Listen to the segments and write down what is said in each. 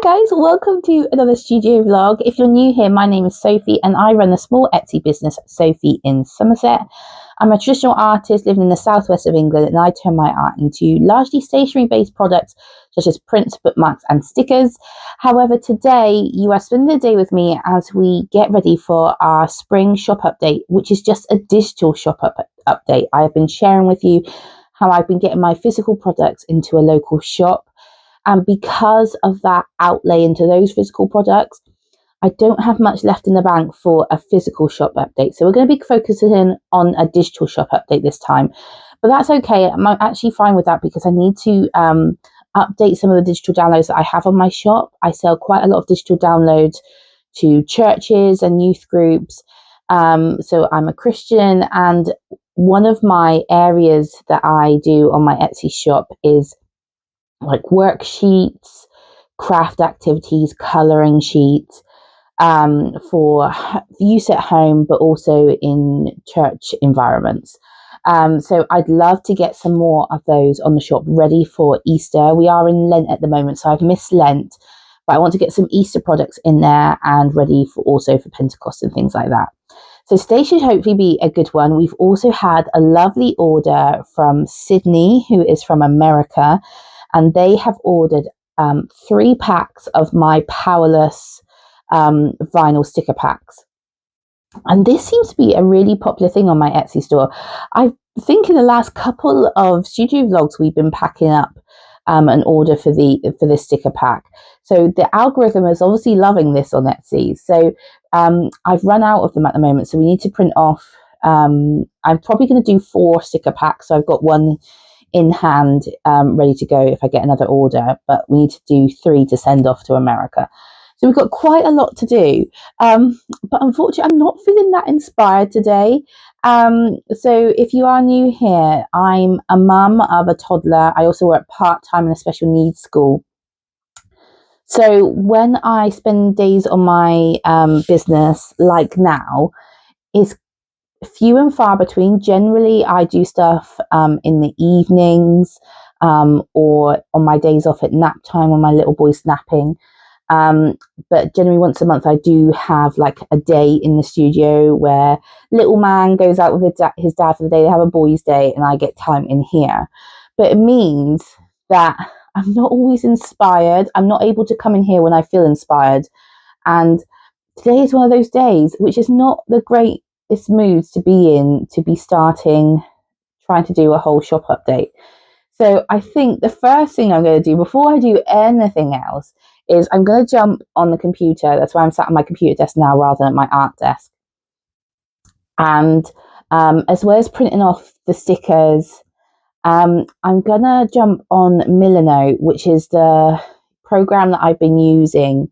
guys, welcome to another studio vlog. If you're new here, my name is Sophie and I run the small Etsy business Sophie in Somerset. I'm a traditional artist living in the southwest of England, and I turn my art into largely stationery based products such as prints, bookmarks and stickers. However, today you are spending the day with me as we get ready for our spring shop update, which is just a digital shop update. I have been sharing with you how I've been getting my physical products into a local shop. And because of that outlay into those physical products, I don't have much left in the bank for a physical shop update. So we're going to be focusing on a digital shop update this time. But that's okay. I'm actually fine with that because I need to update some of the digital downloads that I have on my shop. I sell quite a lot of digital downloads to churches and youth groups. So I'm a Christian, and one of my areas that I do on my Etsy shop is like worksheets, craft activities, colouring sheets for use at home, but also in church environments. So I'd love to get some more of those on the shop ready for Easter. We are in Lent at the moment, so I've missed Lent, but I want to get some Easter products in there and ready for also for Pentecost and things like that. So today should hopefully be a good one. We've also had a lovely order from Sydney, who is from America, and they have ordered 3 packs of my Powerless vinyl sticker packs. And this seems to be a really popular thing on my Etsy store. I think in the last couple of studio vlogs, we've been packing up an order for this sticker pack. So the algorithm is obviously loving this on Etsy. So I've run out of them at the moment. So we need to print off. I'm probably going to do 4 sticker packs. So I've got one in hand, ready to go if I get another order, but we need to do 3 to send off to America. So we've got quite a lot to do, but unfortunately I'm not feeling that inspired today. So if you are new here, I'm a mum of a toddler. I also work part-time in a special needs school. So when I spend days on my business like now, it's few and far between. Generally, I do stuff in the evenings or on my days off at nap time when my little boy's napping. But generally once a month I do have like a day in the studio where little man goes out with his dad for the day. They have a boys' day and I get time in here. But it means that I'm not always inspired. I'm not able to come in here when I feel inspired. And today is one of those days, which is not the greatest moods to be in, to be trying to do a whole shop update. So I think the first thing I'm going to do before I do anything else is I'm going to jump on the computer. That's why I'm sat on my computer desk now rather than at my art desk. And as well as printing off the stickers, I'm going to jump on Milanote, which is the program that I've been using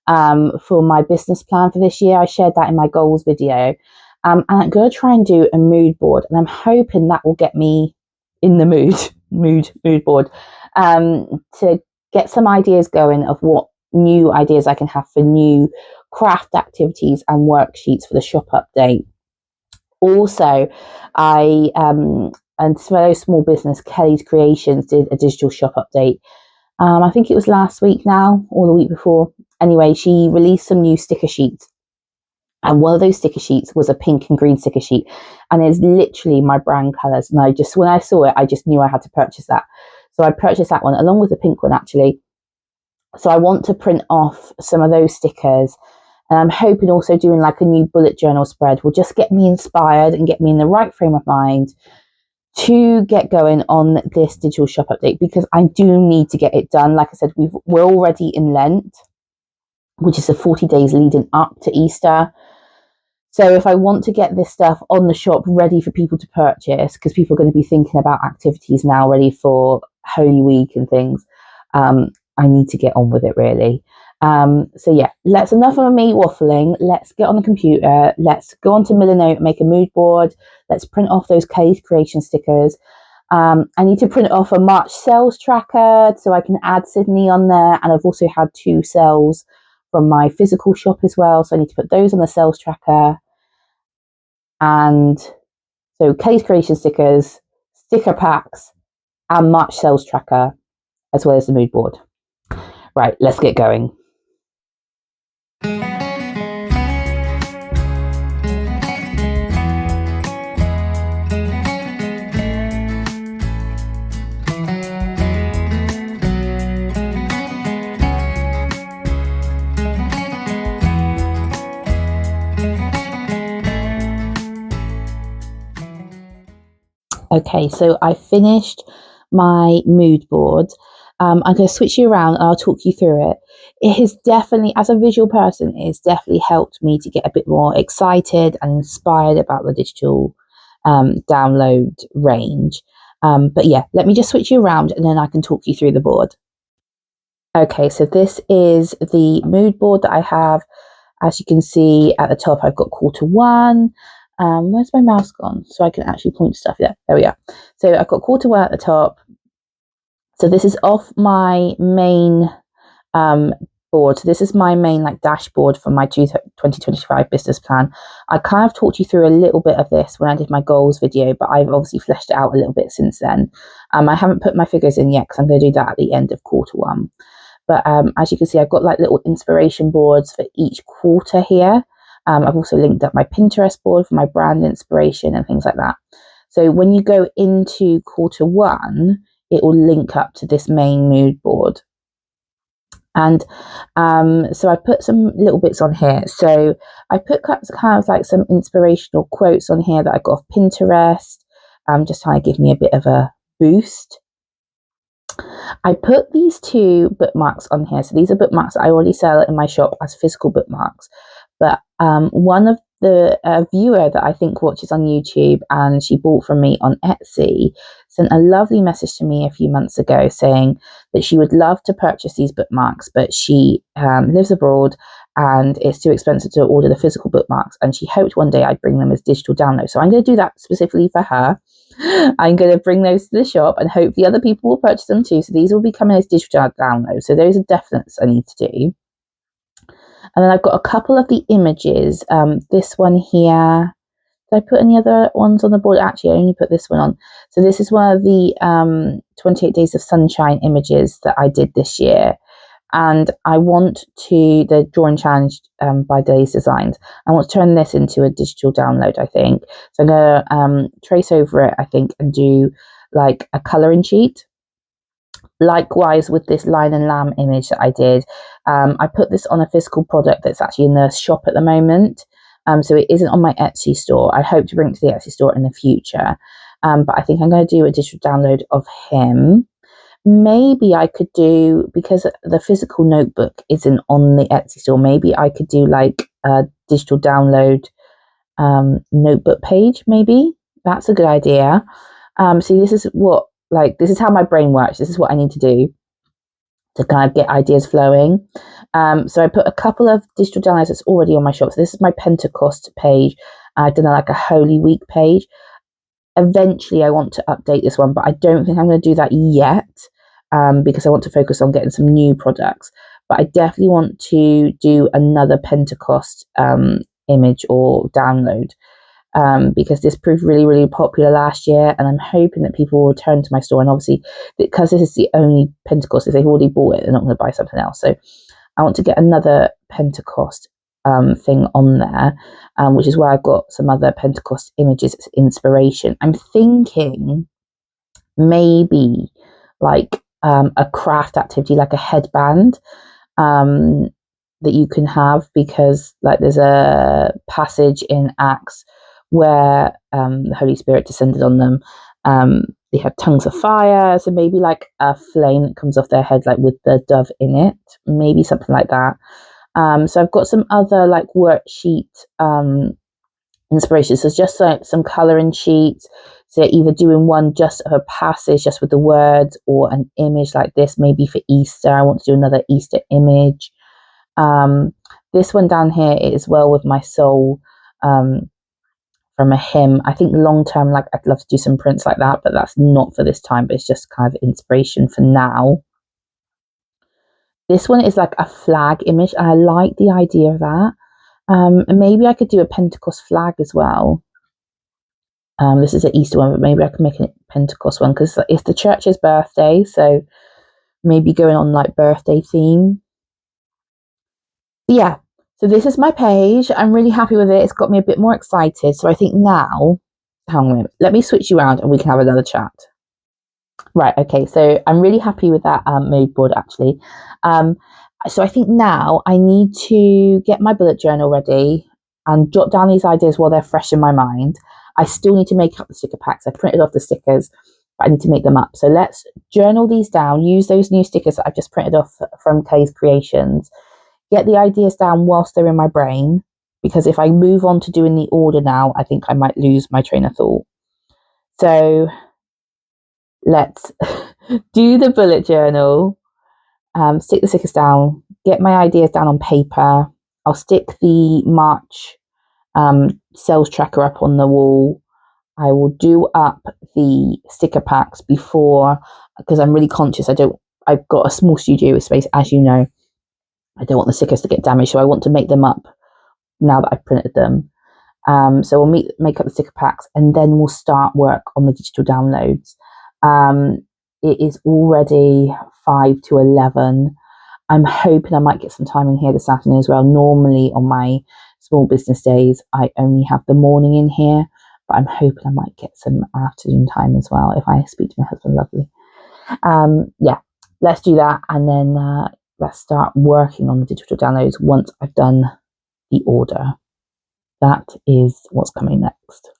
for my business plan for this year. I shared that in my goals video. And I'm going to try and do a mood board, and I'm hoping that will get me in the mood board, to get some ideas going of what new ideas I can have for new craft activities and worksheets for the shop update. Also, and for those small business, Kelly's Creations did a digital shop update. I think it was last week now or the week before. Anyway, she released some new sticker sheets. And one of those sticker sheets was a pink and green sticker sheet. And it's literally my brand colours. And when I saw it, I just knew I had to purchase that. So I purchased that one along with the pink one, actually. So I want to print off some of those stickers. And I'm hoping also doing like a new bullet journal spread will just get me inspired and get me in the right frame of mind to get going on this digital shop update, because I do need to get it done. Like I said, we're already in Lent, which is the 40 days leading up to Easter. So if I want to get this stuff on the shop ready for people to purchase, because people are going to be thinking about activities now ready for Holy Week and things, I need to get on with it really. So yeah, enough of me waffling. Let's get on the computer. Let's go onto Milanote, make a mood board. Let's print off those Kelly's Creation stickers. I need to print off a March sales tracker so I can add Sydney on there. And I've also had 2 sales from my physical shop as well. So I need to put those on the sales tracker. And so Kelly's Creation stickers, sticker packs, and March sales tracker, as well as the mood board. Right, let's get going. Okay, so I finished my mood board. I'm going to switch you around and I'll talk you through it. It has definitely, as a visual person, it's definitely helped me to get a bit more excited and inspired about the digital download range. But yeah, let me just switch you around and then I can talk you through the board. Okay, so this is the mood board that I have. As you can see at the top, I've got Q1. Where's my mouse gone? So I can actually point stuff. There we are. So I've got Q1 at the top. So this is off my main board. So this is my main like dashboard for my 2025 business plan. I kind of talked you through a little bit of this when I did my goals video, but I've obviously fleshed it out a little bit since then. I haven't put my figures in yet because I'm going to do that at the end of Q1. But as you can see, I've got like little inspiration boards for each quarter here. I've also linked up my Pinterest board for my brand inspiration and things like that. So when you go into Q1, it will link up to this main mood board. And so I put some little bits on here. So I put kind of like some inspirational quotes on here that I got off Pinterest, just trying to give me a bit of a boost. I put these two bookmarks on here. So these are bookmarks that I already sell in my shop as physical bookmarks. But one of the viewer that I think watches on YouTube and she bought from me on Etsy sent a lovely message to me a few months ago saying that she would love to purchase these bookmarks, but she lives abroad and it's too expensive to order the physical bookmarks. And she hoped one day I'd bring them as digital downloads. So I'm going to do that specifically for her. I'm going to bring those to the shop and hopefully other people will purchase them too. So these will be coming as digital downloads. So those are definites I need to do. And then I've got a couple of the images. This one here. Did I put any other ones on the board? Actually, I only put this one on. So this is one of the 28 Days of Sunshine images that I did this year. And I want to, the drawing challenge by Days Designs, I want to turn this into a digital download, I think. So I'm going to trace over it, I think, and do like a colouring sheet. Likewise with this lion and lamb image that I did, I put this on a physical product that's actually in the shop at the moment. So it isn't on my Etsy store. I hope to bring it to the Etsy store in the future. But I think I'm going to do a digital download of him. Maybe I could do, because the physical notebook isn't on the Etsy store, maybe I could do like a digital download notebook page, maybe. That's a good idea. See, this is how my brain works. This is what I need to do to kind of get ideas flowing. So I put a couple of digital downloads that's already on my shop. So this is my Pentecost page. I've done like a Holy Week page. Eventually I want to update this one, but I don't think I'm going to do that yet. Because I want to focus on getting some new products. But I definitely want to do another Pentecost image or download because this proved really, really popular last year. And I'm hoping that people will return to my store. And obviously, because this is the only Pentecost, if they've already bought it, they're not going to buy something else. So I want to get another Pentecost thing on there, which is where I've got some other Pentecost images as inspiration. I'm thinking maybe like a craft activity, like a headband that you can have, because like there's a passage in Acts where the Holy Spirit descended on them. They had tongues of fire, so maybe like a flame that comes off their head, like with the dove in it, maybe something like that. So I've got some other like worksheet inspirations. So it's just like some colouring sheets. So either doing one just of a passage just with the words, or an image like this, maybe for Easter. I want to do another Easter image. This one down here is Well With My Soul, from a hymn. I think long term, like I'd love to do some prints like that, but that's not for this time, but it's just kind of inspiration for now. This one is like a flag image, and I like the idea of that. And maybe I could do a Pentecost flag as well. This is an Easter one, but maybe I can make a Pentecost one because it's the church's birthday. So maybe going on like birthday theme. Yeah, so this is my page. I'm really happy with it. It's got me a bit more excited. So I think now, hang on a minute, let me switch you around and we can have another chat. Right, okay, so I'm really happy with that mood board actually. So I think now I need to get my bullet journal ready and jot down these ideas while they're fresh in my mind. I still need to make up the sticker packs. I printed off the stickers, but I need to make them up. So let's journal these down, use those new stickers that I've just printed off from Kay's Creations, get the ideas down whilst they're in my brain, because if I move on to doing the order now, I think I might lose my train of thought. So let's do the bullet journal, stick the stickers down, get my ideas down on paper. I'll stick the March sales tracker up on the wall. I will do up the sticker packs before, because I'm really conscious. I've got a small studio space, as you know. I don't want the stickers to get damaged, so I want to make them up now that I've printed them. So we'll make up the sticker packs, and then we'll start work on the digital downloads. It is already 5 to 11. I'm hoping I might get some time in here this afternoon as well. Normally on my small business days, I only have the morning in here, but I'm hoping I might get some afternoon time as well if I speak to my husband. Lovely. Yeah, let's do that, and then let's start working on the digital downloads once I've done the order. That is what's coming next.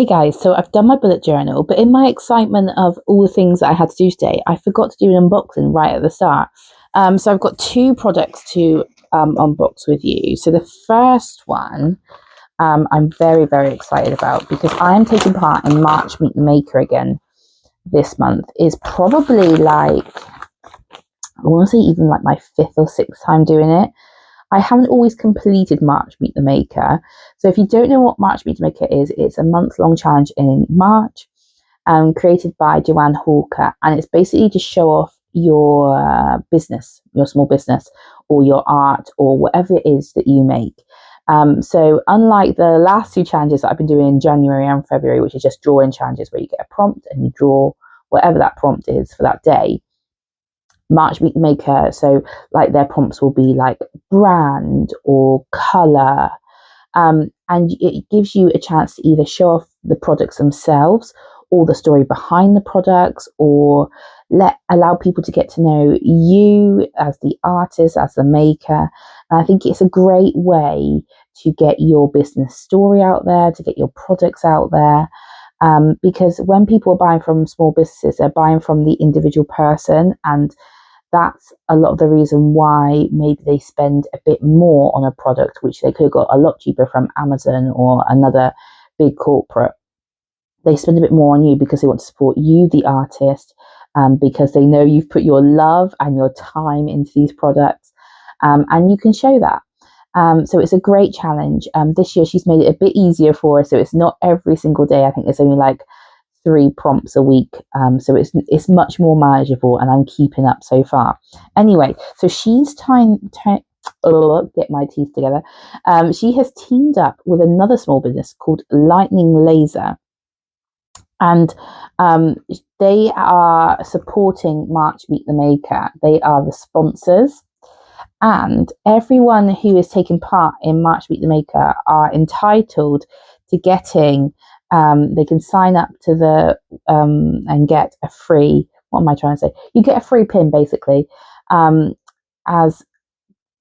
Hey guys, so I've done my bullet journal, but in my excitement of all the things that I had to do today, I forgot to do an unboxing right at the start. So I've got two products to unbox with you. So the first one I'm very, very excited about because I am taking part in March Meet the Maker again this month. Is probably like, I want to say even like my fifth or sixth time doing it. I haven't always completed March Meet the Maker. So if you don't know what March Meet the Maker is, it's a month-long challenge in March, created by Joanne Hawker. And it's basically to show off your business, your small business, or your art, or whatever it is that you make. So unlike the last two challenges that I've been doing in January and February, which is just drawing challenges where you get a prompt and you draw whatever that prompt is for that day, March Meet the Maker, so like their prompts will be like brand or color, and it gives you a chance to either show off the products themselves or the story behind the products, or allow people to get to know you as the artist, as the maker. And I think it's a great way to get your business story out there, to get your products out there. Because when people are buying from small businesses, they're buying from the individual person, and that's a lot of the reason why maybe they spend a bit more on a product, which they could have got a lot cheaper from Amazon or another big corporate. They spend a bit more on you because they want to support you, the artist, because they know you've put your love and your time into these products, and you can show that. So it's a great challenge. This year she's made it a bit easier for us, so it's not every single day. I think there's only like 3 prompts a week, so it's much more manageable, and I'm keeping up so far. Anyway, so she's get my teeth together. She has teamed up with another small business called Lightning Laser, and they are supporting March Meet the Maker. They are the sponsors, and everyone who is taking part in March Meet the Maker are entitled to getting, they can sign up to the and get a free, what am I trying to say? You get a free pin basically, as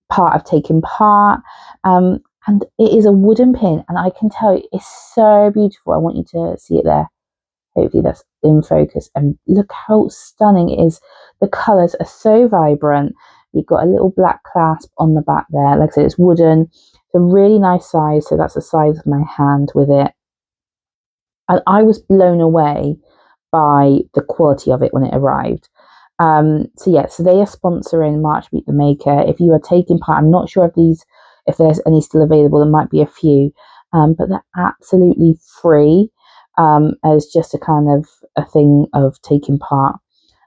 part of taking part. And it is a wooden pin, and I can tell you it's so beautiful. I want you to see it there. Hopefully that's in focus, and look how stunning it is. The colours are so vibrant. You've got a little black clasp on the back there. Like I said, it's wooden. It's a really nice size, so that's the size of my hand with it. And I was blown away by the quality of it when it arrived. So they are sponsoring March Meet the Maker. If you are taking part, I'm not sure if there's any still available. There might be a few, but they're absolutely free, as just a kind of a thing of taking part.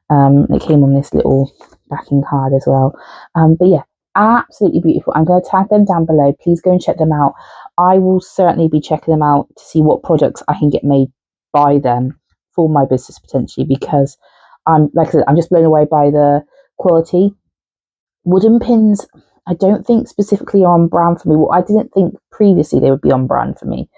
It came on this little backing card as well. But yeah, absolutely beautiful. I'm going to tag them down below. Please go and check them out. I will certainly be checking them out to see what products I can get made by them for my business potentially, because like I said, I'm just blown away by the quality. Wooden pins, I don't think specifically are on brand for me. Well, I didn't think previously they would be on brand for me,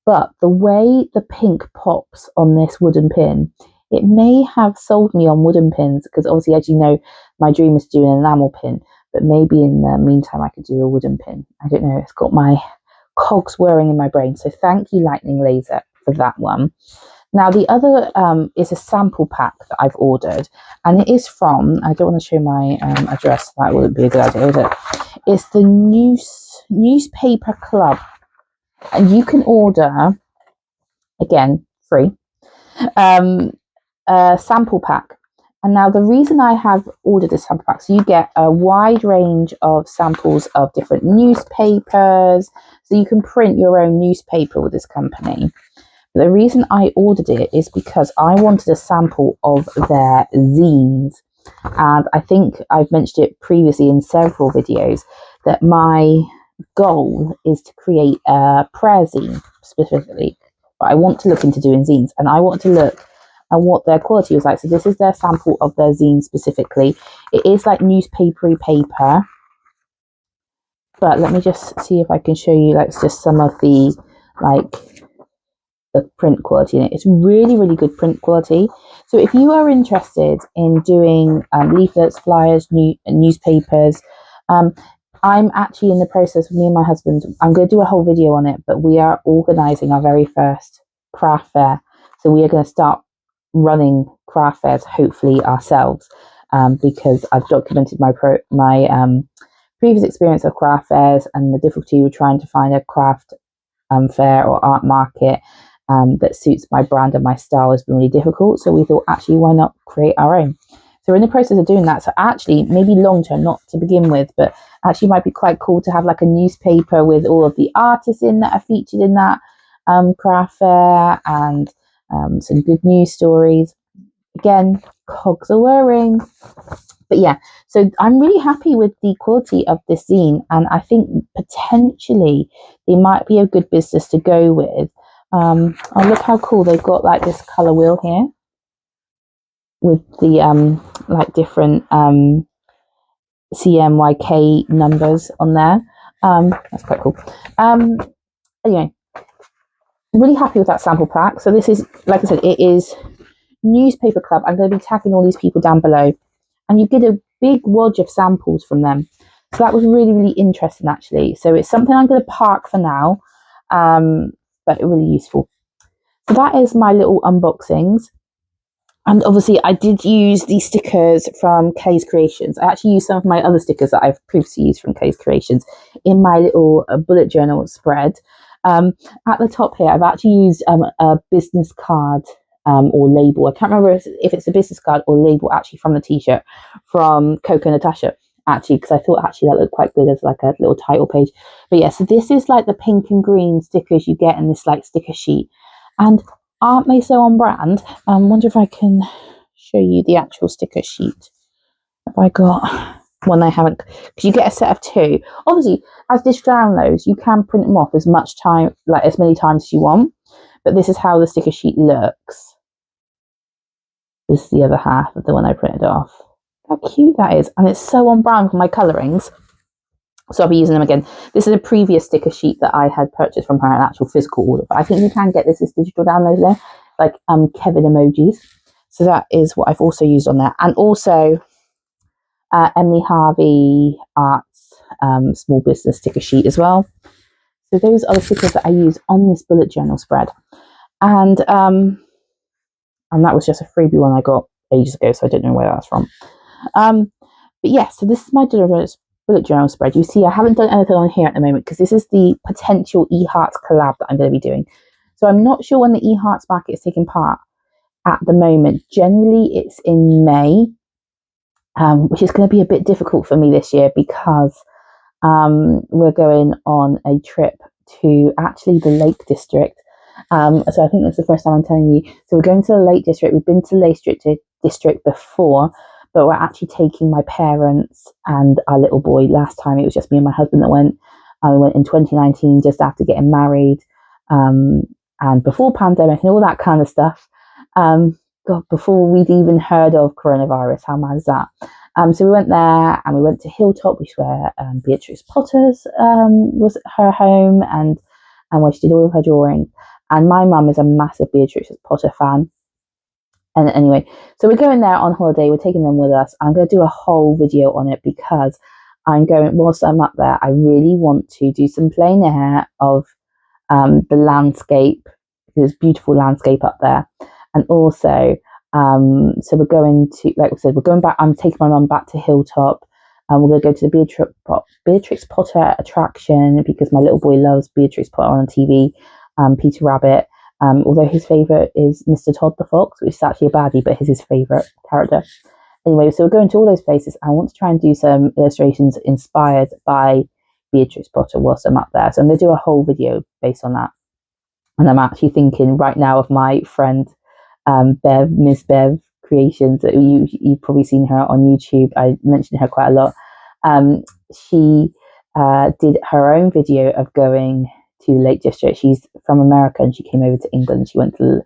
but the way the pink pops on this wooden pin, it may have sold me on wooden pins, because obviously, as you know, my dream is to do an enamel pin, but maybe in the meantime I could do a wooden pin. I don't know, it's got my cogs whirring in my brain. So thank you, Lightning Laser, for that one. Now the other is a sample pack that I've ordered, and it is from, I don't want to show my address, that wouldn't be a good idea, is it? It's the Newspaper Club, and you can order, again, free, a sample pack. And now the reason I have ordered a sample pack, so you get a wide range of samples of different newspapers, so you can print your own newspaper with this company. The reason I ordered it is because I wanted a sample of their zines. And I think I've mentioned it previously in several videos that my goal is to create a prayer zine specifically. But I want to look into doing zines, and I want to look at what their quality was like. So this is their sample of their zine specifically. It is like newspapery paper. But let me just see if I can show you like just some of the the print quality in it. It's really, really good print quality. So if you are interested in doing leaflets, flyers, newspapers, I'm actually in the process, with me and my husband, I'm going to do a whole video on it, but we are organising our very first craft fair. So we are going to start running craft fairs, hopefully ourselves, because I've documented my previous experience of craft fairs and the difficulty with trying to find a craft fair or art market that suits my brand and my style has been really difficult. So we thought, actually, why not create our own? So we're in the process of doing that. So actually, maybe long term, not to begin with, but actually might be quite cool to have like a newspaper with all of the artists in that are featured in that craft fair, and some good news stories. Again, cogs are whirring. But yeah, so I'm really happy with the quality of this zine, and I think potentially they might be a good business to go with. Oh, look how cool they've got like this color wheel here with the like different CMYK numbers on there. That's quite cool. Anyway, really happy with that sample pack. So this is, like I said, it is Newspaper Club. I'm going to be tagging all these people down below, and you get a big wodge of samples from them. So that was really, really interesting, actually. So it's something I'm going to park for now, but really useful. So that is my little unboxings. And obviously, I did use the stickers from Kay's Creations. I actually used some of my other stickers that I've previously used from Kay's Creations in my little bullet journal spread. At the top here, I've actually used a business card or label. I can't remember if it's a business card or label actually from the t-shirt from Coco Natasha, actually, because I thought actually that looked quite good as like a little title page. But yeah, so this is like the pink and green stickers you get in this like sticker sheet. And aren't they so on brand? I wonder if I can show you the actual sticker sheet. Have I got one I haven't? Because you get a set of two. Obviously, as digital downloads, you can print them off as many times as you want. But this is how the sticker sheet looks. This is the other half of the one I printed off. How cute that is. And it's so on brand for my colourings. So I'll be using them again. This is a previous sticker sheet that I had purchased from her, an actual physical order. But I think you can get this as digital downloads there, like Kevin emojis. So that is what I've also used on there. And also Emily Harvey Arts small business sticker sheet as well. So those are the stickers that I use on this bullet journal spread. And that was just a freebie one I got ages ago, so I don't know where that's from. But yeah, so this is my bullet journal spread. You see, I haven't done anything on here at the moment because this is the potential eHearts collab that I'm going to be doing. So I'm not sure when the eHearts market is taking part at the moment. Generally, it's in May, which is going to be a bit difficult for me this year because we're going on a trip to actually the Lake District. So I think that's the first time I'm telling you. So we're going to the Lake District. We've been to Lake District before, but we're actually taking my parents and our little boy. Last time it was just me and my husband that went. We went in 2019, just after getting married, and before pandemic and all that kind of stuff. God, before we'd even heard of coronavirus. How mad is that? So we went there, and we went to Hilltop, which is where Beatrix Potter's was her home, and where she did all of her drawing. And my mum is a massive Beatrix Potter fan. And anyway, so we're going there on holiday. We're taking them with us. I'm going to do a whole video on it because whilst I'm up there, I really want to do some plein air of the landscape. There's beautiful landscape up there. And also, so we're going to, like I said, we're going back. I'm taking my mum back to Hilltop. We're going to go to the Beatrix Potter attraction because my little boy loves Beatrix Potter on TV, Peter Rabbit. Although his favourite is Mr. Todd the Fox, which is actually a baddie, but he's his favourite character. Anyway, so we're going to all those places. I want to try and do some illustrations inspired by Beatrix Potter whilst I'm up there. So I'm going to do a whole video based on that. And I'm actually thinking right now of my friend Miss Bev Creations. You've probably seen her on YouTube. I mentioned her quite a lot. She did her own video of going to the Lake District. She's from America and she came over to England. She went to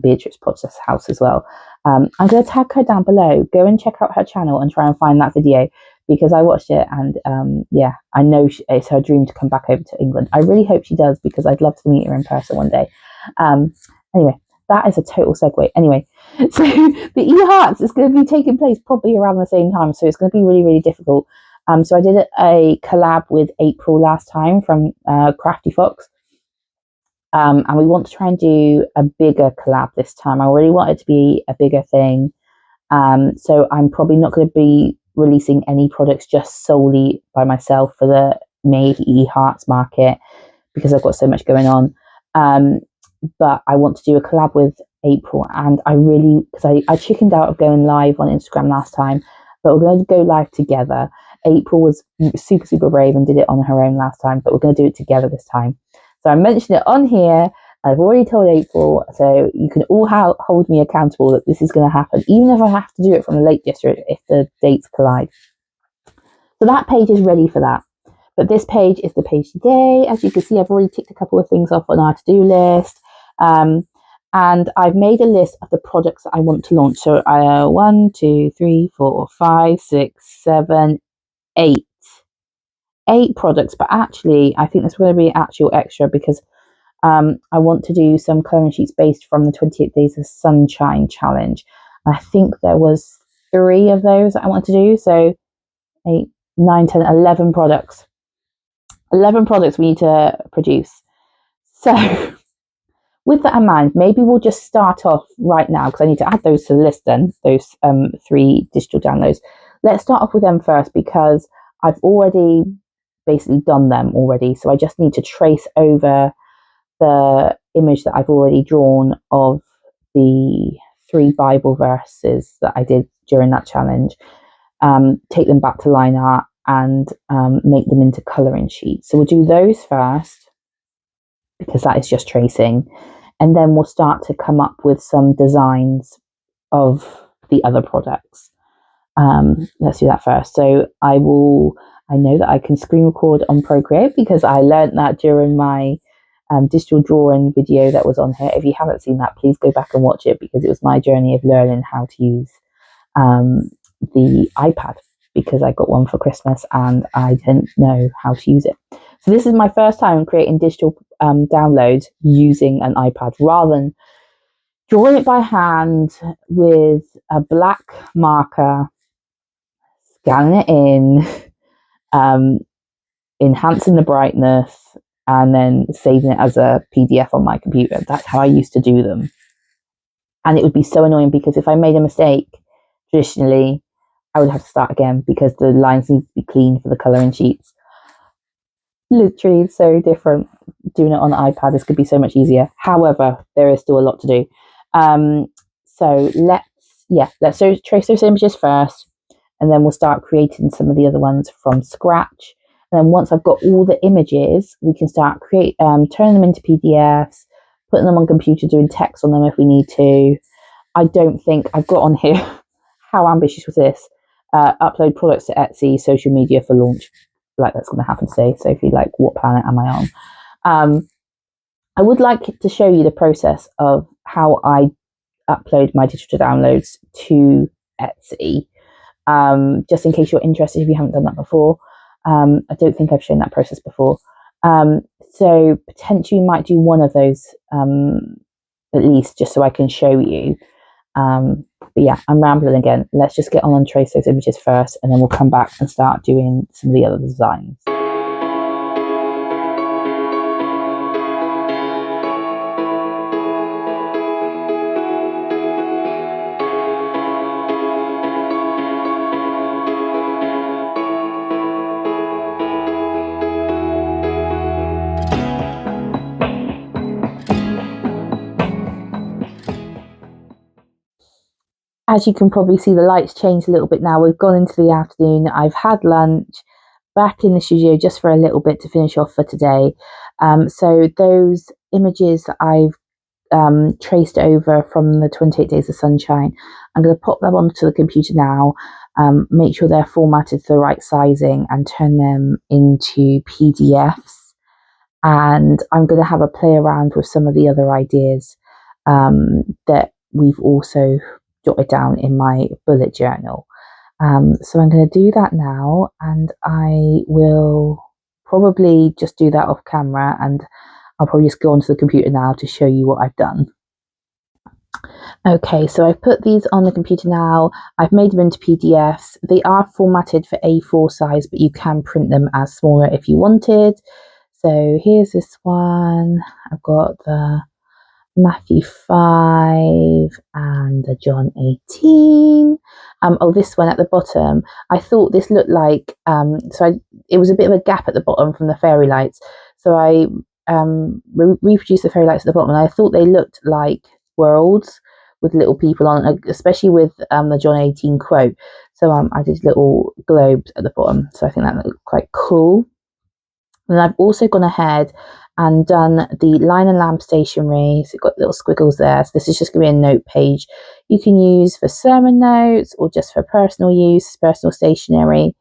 Beatrix Potter's house as well. I'm going to tag her down below. Go and check out her channel and try and find that video because I watched it and yeah, I know it's her dream to come back over to England. I really hope she does because I'd love to meet her in person one day. Anyway, that is a total segue. Anyway, so the eHearts is going to be taking place probably around the same time, so it's going to be really, really difficult. So I did a collab with April last time from Crafty Fox. And we want to try and do a bigger collab this time. I really want it to be a bigger thing. So I'm probably not going to be releasing any products just solely by myself for the May Hearts market because I've got so much going on. But I want to do a collab with April, and because I chickened out of going live on Instagram last time, but we're going to go live together. April was super, super brave and did it on her own last time, but we're going to do it together this time. So I mentioned it on here. I've already told April, so you can all hold me accountable that this is going to happen, even if I have to do it from the Lake District if the dates collide. So that page is ready for that. But this page is the page today. As you can see, I've already ticked a couple of things off on our to-do list. And I've made a list of the products that I want to launch. So 1, 2, 3, 4, 5, 6, 7, 8. 8 products, but actually I think there's going to be actual extra because I want to do some colouring sheets based from the 28 Days of Sunshine challenge. And I think there was 3 of those that I want to do. So 8, 9, 10, 11 products. 11 products we need to produce. So with that in mind, maybe we'll just start off right now because I need to add those to the list then, those 3 digital downloads. Let's start off with them first because I've already basically done them already. So I just need to trace over the image that I've already drawn of the 3 Bible verses that I did during that challenge, take them back to line art and make them into colouring sheets. So we'll do those first because that is just tracing, and then we'll start to come up with some designs of the other products. Let's do that first. So I know that I can screen record on Procreate because I learned that during my digital drawing video that was on here. If you haven't seen that, please go back and watch it because it was my journey of learning how to use the iPad because I got one for Christmas and I didn't know how to use it. So this is my first time creating digital downloads using an iPad rather than drawing it by hand with a black marker, scanning it in, enhancing the brightness, and then saving it as a PDF on my computer. That's how I used to do them. And it would be so annoying because if I made a mistake, traditionally, I would have to start again because the lines need to be clean for the colouring sheets. Literally so different. Doing it on the iPad, this could be so much easier. However, there is still a lot to do. So let's trace those images first, and then we'll start creating some of the other ones from scratch. And then once I've got all the images, we can start turning them into PDFs, putting them on computer, doing text on them if we need to. I don't think I've got on here, how ambitious was this? Upload products to Etsy, social media for launch. Like that's going to happen today. Sophie, like what planet am I on? I would like to show you the process of how I upload my digital downloads to Etsy. Just in case you're interested if you haven't done that before. I don't think I've shown that process before. So potentially might do one of those at least just so I can show you. But yeah, I'm rambling again. Let's just get on and trace those images first, and then we'll come back and start doing some of the other designs. As you can probably see, the lights changed a little bit now. We've gone into the afternoon. I've had lunch, back in the studio just for a little bit to finish off for today. So those images that I've traced over from the 28 Days of Sunshine, I'm going to pop them onto the computer now, make sure they're formatted to the right sizing and turn them into PDFs. And I'm going to have a play around with some of the other ideas that we've also jotted down in my bullet journal. So I'm going to do that now, and I will probably just do that off camera, and I'll probably just go onto the computer now to show you what I've done. Okay, so I've put these on the computer now. I've made them into PDFs. They are formatted for A4 size, but you can print them as smaller if you wanted. So here's this one. I've got the Matthew 5 and the John 18. Oh, this one at the bottom. I thought this looked like, it was a bit of a gap at the bottom from the fairy lights. So I reproduced the fairy lights at the bottom, and I thought they looked like worlds with little people on, especially with the John 18 quote. So I did little globes at the bottom. So I think that looked quite cool. And I've also gone ahead and done the line and lamp stationery. So you've got little squiggles there. So this is just going to be a note page you can use for sermon notes or just for personal use, personal stationery.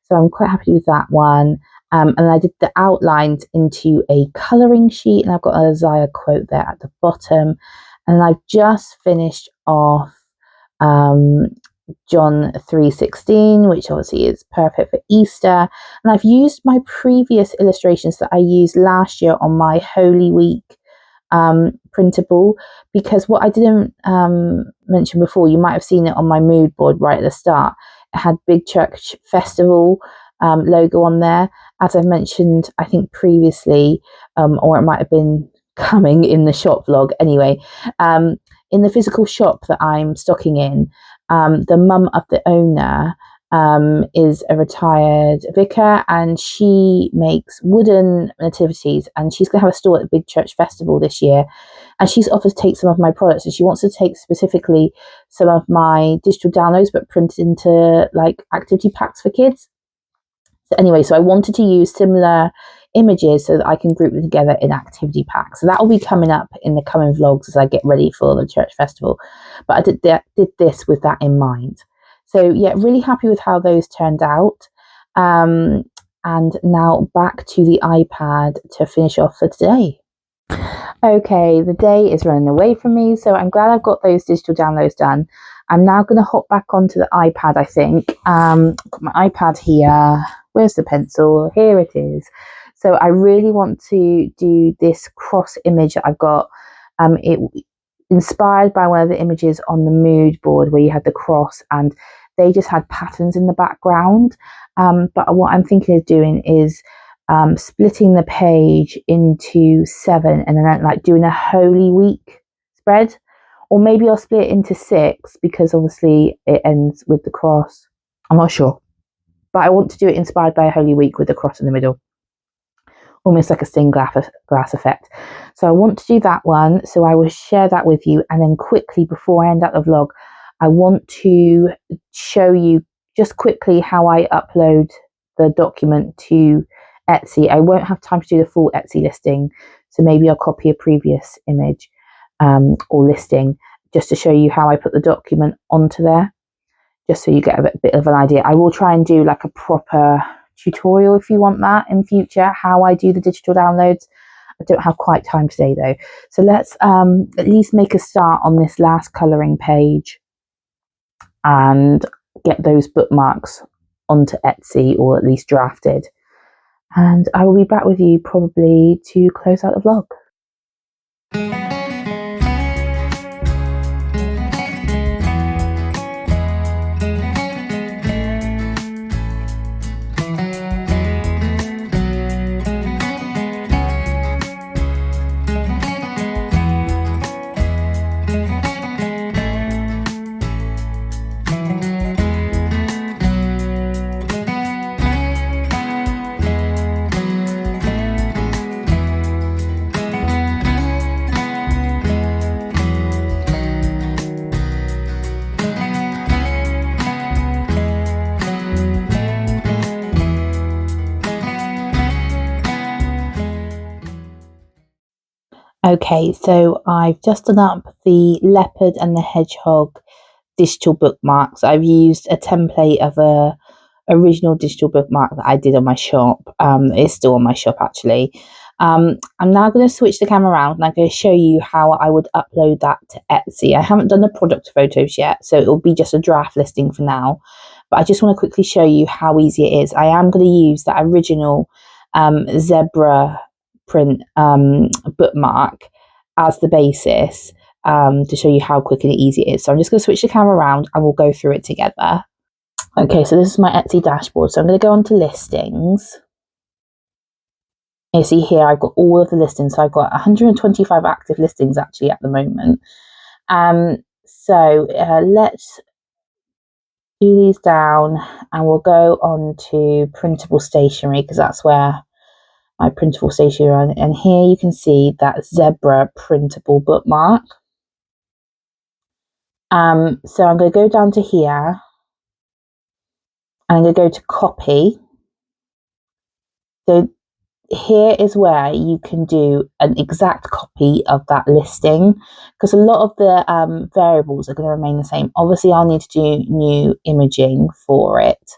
So I'm quite happy with that one. And I did the outlines into a colouring sheet, and I've got an Isaiah quote there at the bottom. And I've just finished off John 3:16, which obviously is perfect for Easter. And I've used my previous illustrations that I used last year on my Holy Week printable, because what I didn't mention before, you might have seen it on my mood board right at the start. It had Big Church Festival logo on there. As I mentioned, I think previously, or it might have been coming in the shop vlog anyway, in the physical shop that I'm stocking in, the mum of the owner is a retired vicar, and she makes wooden nativities, and she's going to have a store at the Big Church Festival this year, and she's offered to take some of my products, and she wants to take specifically some of my digital downloads but printed into like activity packs for kids. So anyway, so I wanted to use similar images so that I can group them together in activity packs. So that will be coming up in the coming vlogs as I get ready for the church festival. But I did this with that in mind. So yeah, really happy with how those turned out. And now back to the iPad to finish off for today. Okay, the day is running away from me, so I'm glad I've got those digital downloads done. I'm now going to hop back onto the iPad, I think. Got my iPad here. Where's the pencil? Here it is. So I really want to do this cross image that I've got. It inspired by one of the images on the mood board where you had the cross, and they just had patterns in the background. But what I'm thinking of doing is splitting the page into 7 and then like doing a Holy Week spread, or maybe I'll split it into 6 because obviously it ends with the cross. I'm not sure, but I want to do it inspired by a Holy Week with the cross in the middle, almost like a stained glass effect. So I want to do that one, so I will share that with you. And then quickly, before I end out the vlog, I want to show you just quickly how I upload the document to Etsy. I won't have time to do the full Etsy listing, so maybe I'll copy a previous image or listing just to show you how I put the document onto there, just so you get a bit of an idea. I will try and do like a proper tutorial if you want that in future, how I do the digital downloads. I don't have quite time today though. So let's at least make a start on this last colouring page and get those bookmarks onto Etsy, or at least drafted. And I will be back with you probably to close out the vlog. Okay, so I've just done up the leopard and the hedgehog digital bookmarks. I've used a template of a original digital bookmark that I did on my shop. It's still on my shop actually. I'm now going to switch the camera around and I'm going to show you how I would upload that to Etsy. I haven't done the product photos yet, so it'll be just a draft listing for now. But I just want to quickly show you how easy it is. I am going to use that original zebra print bookmark as the basis to show you how quick and easy it is. So I'm just going to switch the camera around and we'll go through it together. Okay, so this is my Etsy dashboard. So I'm going to go on to listings. You see here, I've got all of the listings. So I've got 125 active listings actually at the moment. So let's do these down, and we'll go on to printable stationery, because that's where my printable stationery are. And here you can see that zebra printable bookmark. So I'm going to go down to here, and I'm going to go to copy. So here is where you can do an exact copy of that listing, because a lot of the variables are going to remain the same. Obviously, I'll need to do new imaging for it,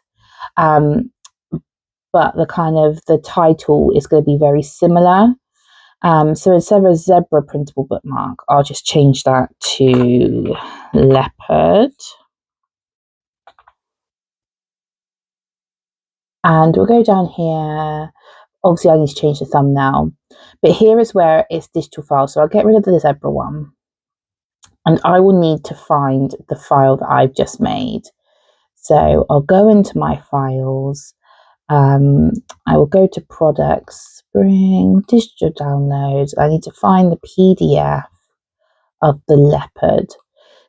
but the title is going to be very similar. So instead of a zebra printable bookmark, I'll just change that to leopard. And we'll go down here. Obviously, I need to change the thumbnail, but here is where it's digital file. So I'll get rid of the zebra one, and I will need to find the file that I've just made. So I'll go into my files. I will go to products, spring, digital downloads. I need to find the PDF of the leopard.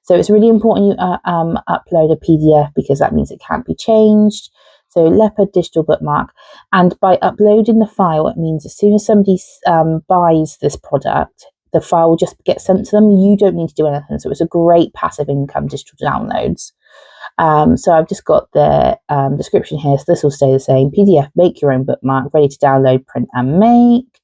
So it's really important you upload a PDF, because that means it can't be changed. So leopard digital bookmark. And by uploading the file, it means as soon as somebody buys this product, the file will just get sent to them. You don't need to do anything. So it's a great passive income digital downloads. So I've just got the description here. So this will stay the same. PDF, make your own bookmark, ready to download, print and make.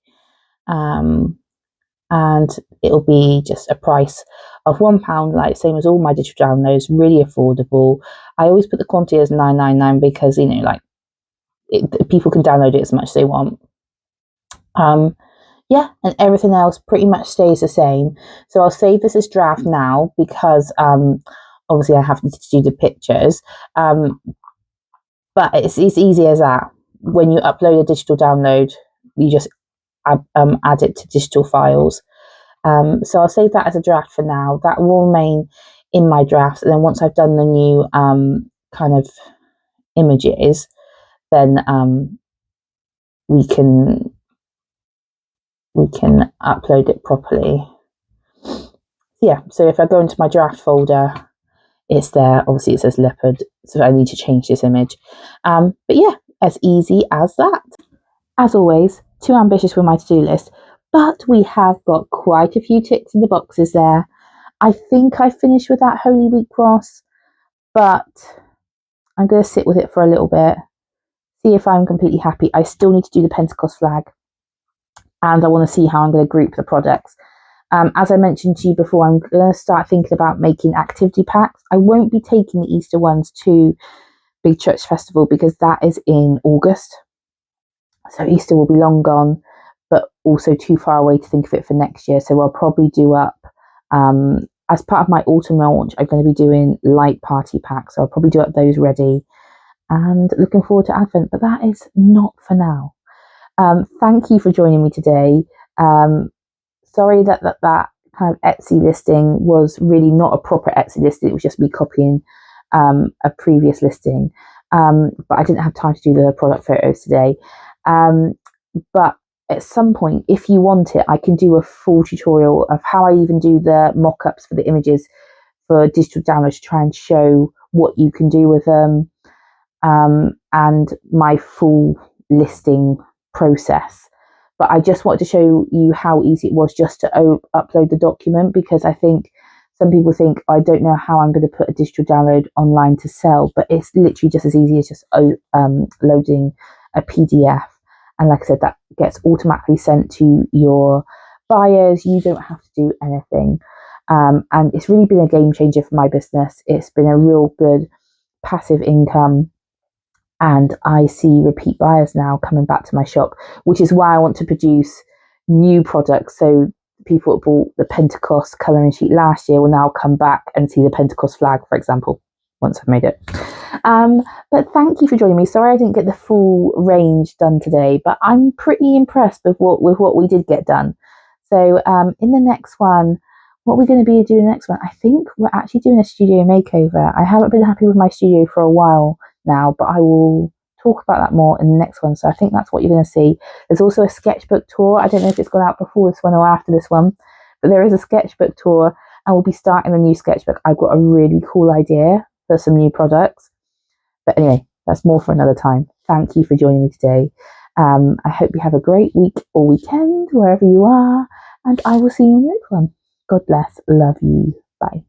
And it'll be just a price of £1, like same as all my digital downloads, really affordable. I always put the quantity as £9.99 because, people can download it as much as they want. Yeah, and everything else pretty much stays the same. So I'll save this as draft now, because obviously I have to do the pictures. But it's easy as that. When you upload a digital download, you just add it to digital files. So I'll save that as a draft for now. That will remain in my drafts, and then once I've done the new kind of images, then we can upload it properly. Yeah, so if I go into my draft folder, it's there. Obviously it says leopard, so I need to change this image. But yeah, as easy as that. As always, too ambitious with my to-do list, but we have got quite a few ticks in the boxes there. I think I finished with that Holy Week cross, but I'm going to sit with it for a little bit, see if I'm completely happy. I still need to do the Pentecost flag, and I want to see how I'm going to group the products. As I mentioned to you before, I'm going to start thinking about making activity packs. I won't be taking the Easter ones to Big Church Festival, because that is in August. So Easter will be long gone, but also too far away to think of it for next year. So I'll probably do up, as part of my autumn launch, I'm going to be doing light party packs. So I'll probably do up those ready, and looking forward to Advent, but that is not for now. Thank you for joining me today. Sorry that kind of Etsy listing was really not a proper Etsy listing. It was just me copying a previous listing. But I didn't have time to do the product photos today. But at some point, if you want it, I can do a full tutorial of how I even do the mock-ups for the images for digital downloads, to try and show what you can do with them, and my full listing process. But I just wanted to show you how easy it was just to upload the document, because I think some people think, I don't know how I'm going to put a digital download online to sell, but it's literally just as easy as just loading a PDF. And like I said, that gets automatically sent to your buyers. You don't have to do anything. And it's really been a game changer for my business. It's been a real good passive income. And I see repeat buyers now coming back to my shop, which is why I want to produce new products. So people that bought the Pentecost colouring sheet last year will now come back and see the Pentecost flag, for example, once I've made it. But thank you for joining me. Sorry I didn't get the full range done today, but I'm pretty impressed with what we did get done. So in the next one, what we're going to be doing next one, I think we're actually doing a studio makeover. I haven't been happy with my studio for a while now, but I will talk about that more in the next one. So I think that's what you're going to see. There's also a sketchbook tour. I don't know if it's gone out before this one or after this one, but there is a sketchbook tour, and we'll be starting a new sketchbook. I've got a really cool idea for some new products. But anyway, that's more for another time. Thank you for joining me today. I hope you have a great week or weekend, wherever you are, and I will see you in the next one. God bless. Love you. Bye.